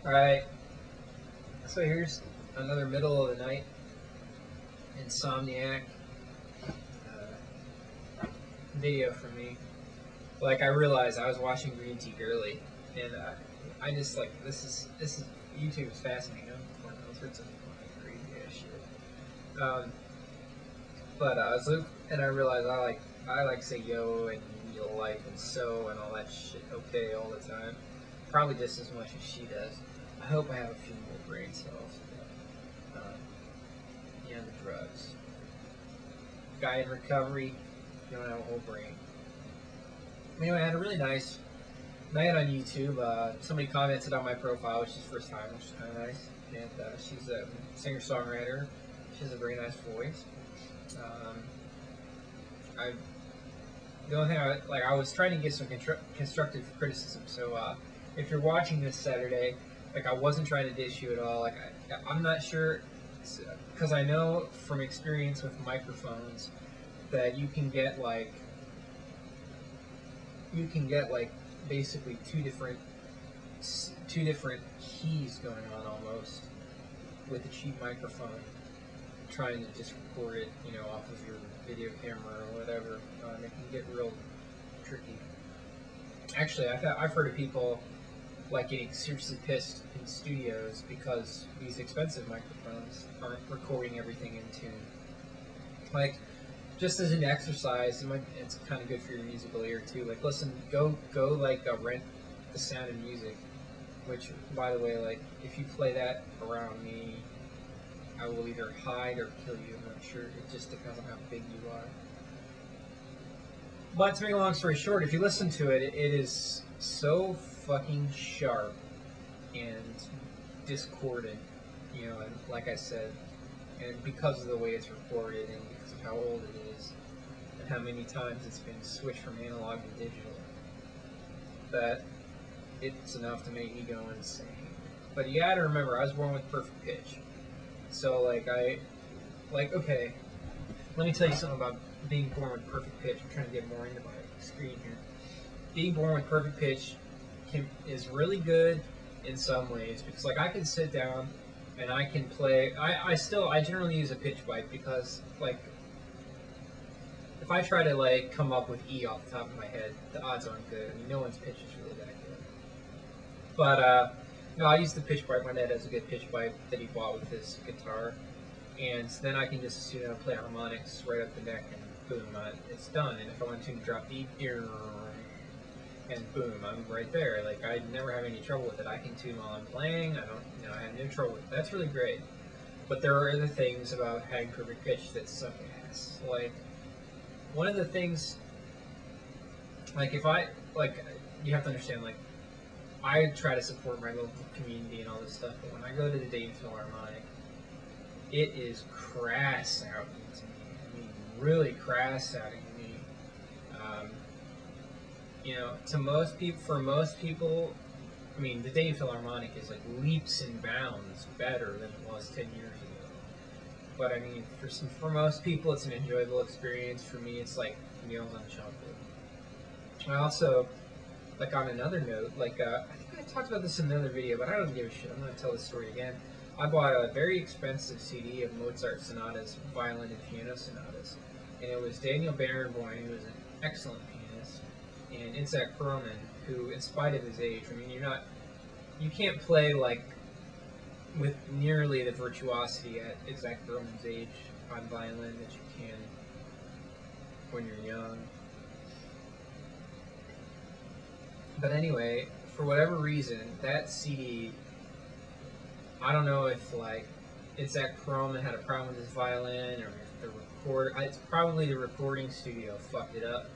Alright, so here's another middle of the night insomniac video for me. Like, I realized I was watching Green Tea Girly, and I just like this is YouTube is fascinating. I'm all sorts of crazy ass shit. But I was and I realized I like say yo and real life and so and all that shit okay all the time. Probably just as much as she does. I hope I have a few more brain cells. Yeah, the drugs. Guy in recovery, you don't have a whole brain. Anyway, I had a really nice night on YouTube. Somebody commented on my profile, which is the first time, which is kind of nice. And she's a singer-songwriter. She has a very nice voice. Um, I the only thing I was trying to get some constructive criticism. So if you're watching this Saturday, like I wasn't trying to dish you at all. Like I'm not sure because I know from experience with microphones that you can get basically two different keys going on almost with a cheap microphone trying to just record it, off of your video camera or whatever. It can get real tricky. Actually, I've heard of people like getting seriously pissed in studios because these expensive microphones aren't recording everything in tune. Like, just as an exercise, it's kind of good for your musical ear too. Like, listen, go like rent the sound of music. Which, by the way, like if you play that around me, I will either hide or kill you. I'm not sure. It just depends on how big you are. But to make a long story short, if you listen to it, it is so fucking sharp and discordant, and like I said, and because of the way it's recorded and because of how old it is and how many times it's been switched from analog to digital, that it's enough to make me go insane. But you gotta remember, I was born with perfect pitch. So, okay, let me tell you something about being born with perfect pitch. I'm trying to get more into my screen here. Being born with perfect pitch is really good in some ways because, like, I can sit down and I can play. I generally use a pitch bite because, like, if I try to, like, come up with E off the top of my head, the odds aren't good. I mean, no one's pitch is really that good. But, no, I use the pitch bite. My dad has a good pitch bite that he bought with his guitar. And then I can just, play harmonics right up the neck and boom, it's done. And if I want to drop the and boom, I'm right there. Like, I never have any trouble with it. I can tune while I'm playing. I have no trouble with it. That's really great. But there are other things about having perfect pitch that suck ass. Like, one of the things, like, you have to understand, like, I try to support my local community and all this stuff, but when I go to the Dayton Philharmonic, it is crass sounding to me. I mean, really crass sounding to me. For most people, I mean, the Dayton Philharmonic is like leaps and bounds better than it was 10 years ago. But I mean, for most people, it's an enjoyable experience. For me, it's like meals on chocolate. I also, like, on another note, I think I talked about this in another video, but I don't give a shit. I'm going to tell the story again. I bought a very expensive CD of Mozart sonatas, violin and piano sonatas, and it was Daniel Barenboim, who was an excellent pianist, and Itzhak Perlman, who, in spite of his age, I mean, you can't play like with nearly the virtuosity at Itzhak Perlman's age on violin that you can when you're young. But anyway, for whatever reason, that CD, I don't know if, like, Itzhak Perlman had a problem with his violin, or if the it's probably the recording studio fucked it up.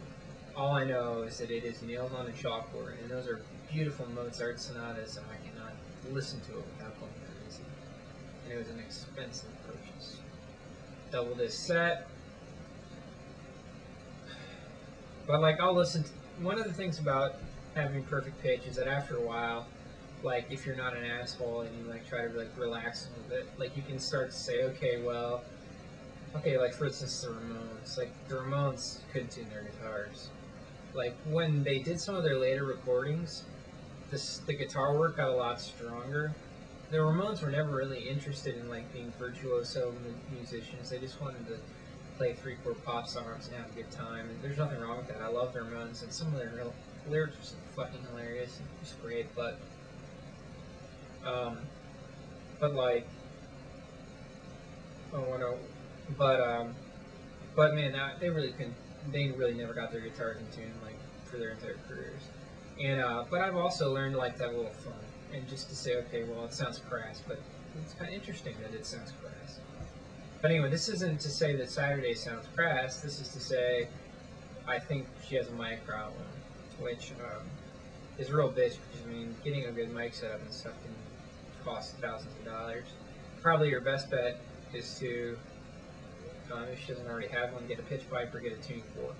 All I know is that it is nailed on a chalkboard, and those are beautiful Mozart sonatas, and I cannot listen to it without going crazy. And it was an expensive purchase. Double disc set. But, like, I'll listen to... One of the things about having perfect pitch is that after a while, like, if you're not an asshole and you, like, try to, like, relax a little bit, like, you can start to say, okay, like, for instance, the Ramones. Like, the Ramones couldn't tune their guitars. Like, when they did some of their later recordings, the guitar work got a lot stronger. The Ramones were never really interested in like being virtuoso musicians. They just wanted to play 3/4 pop songs and have a good time. And there's nothing wrong with that. I love the Ramones, and some of their lyrics are fucking hilarious. It's great, um, but like, oh no, but man, they really couldn't. They really never got their guitars in tune like for their entire careers. And but I've also learned to like that a little fun, and just to say, okay, well, it sounds crass, but it's kind of interesting that it sounds crass. But anyway, this isn't to say that Saturday sounds crass. This is to say I think she has a mic problem, which is a real bitch. Because I mean, getting a good mic setup and stuff can cost thousands of dollars. Probably your best bet is to, if she doesn't already have one, get a pitch pipe or get a tuning fork.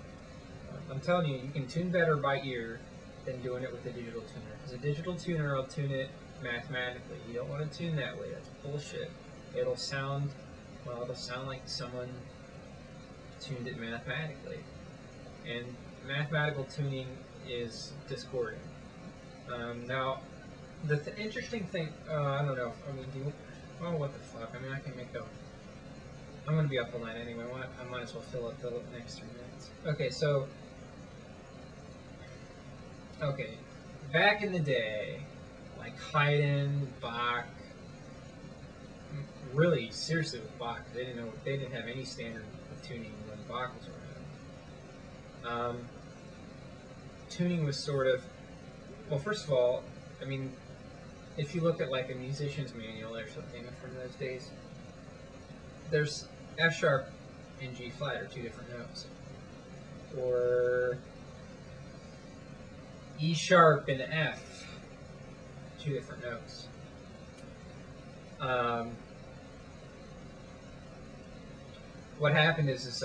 I'm telling you, you can tune better by ear than doing it with a digital tuner. Because a digital tuner will tune it mathematically. You don't want to tune that way. That's bullshit. It'll sound like someone tuned it mathematically. And mathematical tuning is discordant. Now, the interesting thing, I don't know. What the fuck? I mean, I can make up. I'm going to be up all night anyway. I might as well fill up the next 3 minutes. Okay, back in the day, like Haydn, Bach, really seriously with Bach, they didn't have any standard of tuning when Bach was around. Tuning was sort of, well, first of all, I mean, if you look at like a musician's manual or something from those days, there's F sharp and G flat are 2 different notes, or E sharp and F, 2 different notes. What happened is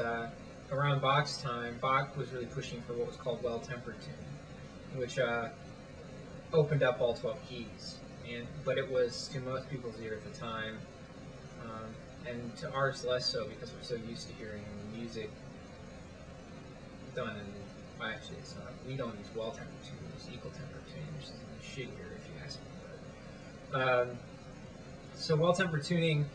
around Bach's time, Bach was really pushing for what was called well-tempered tuning, which opened up all 12 keys. But it was to most people's ear at the time, and to ours less so, because we're so used to hearing music done in, well, actually it's not, we don't use well-tempered tuning, we use equal-tempered tuning, which is shittier if you ask me. So well-tempered tuning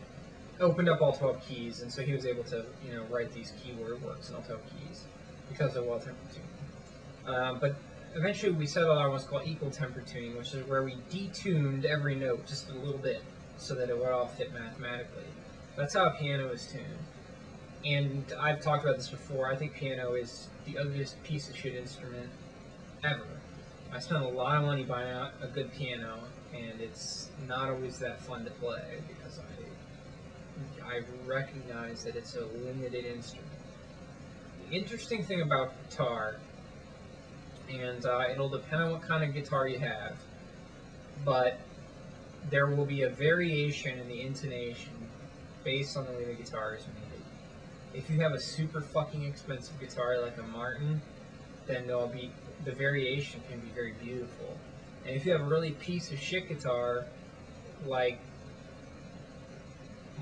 opened up all 12 keys, and so he was able to, write these keyword works in all 12 keys because of well-tempered tuning. But eventually we settled on what's called equal-tempered tuning, which is where we detuned every note just a little bit so that it would all fit mathematically. That's how a piano is tuned. And I've talked about this before. I think piano is the ugliest piece of shit instrument ever. I spent a lot of money buying out a good piano, and it's not always that fun to play because I recognize that it's a limited instrument. The interesting thing about guitar, and it'll depend on what kind of guitar you have, but there will be a variation in the intonation based on the way the guitar is made. If you have a super fucking expensive guitar like a Martin, then the variation can be very beautiful. And if you have a really piece of shit guitar, like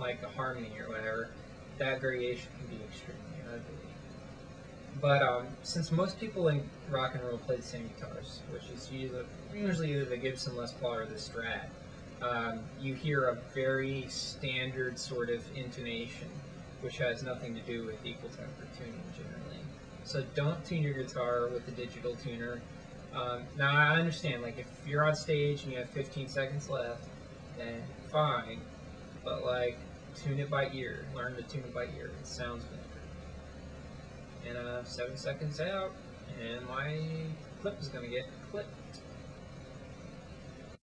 a Harmony or whatever, that variation can be extremely ugly. But since most people in rock and roll play the same guitars, which is usually either the Gibson Les Paul or the Strat, you hear a very standard sort of intonation, which has nothing to do with equal tempered tuning generally. So don't tune your guitar with a digital tuner. Now I understand, like if you're on stage and you have 15 seconds left, then fine, but like tune it by ear. Learn to tune it by ear. It sounds better. And 7 seconds out, and my clip is gonna get clipped.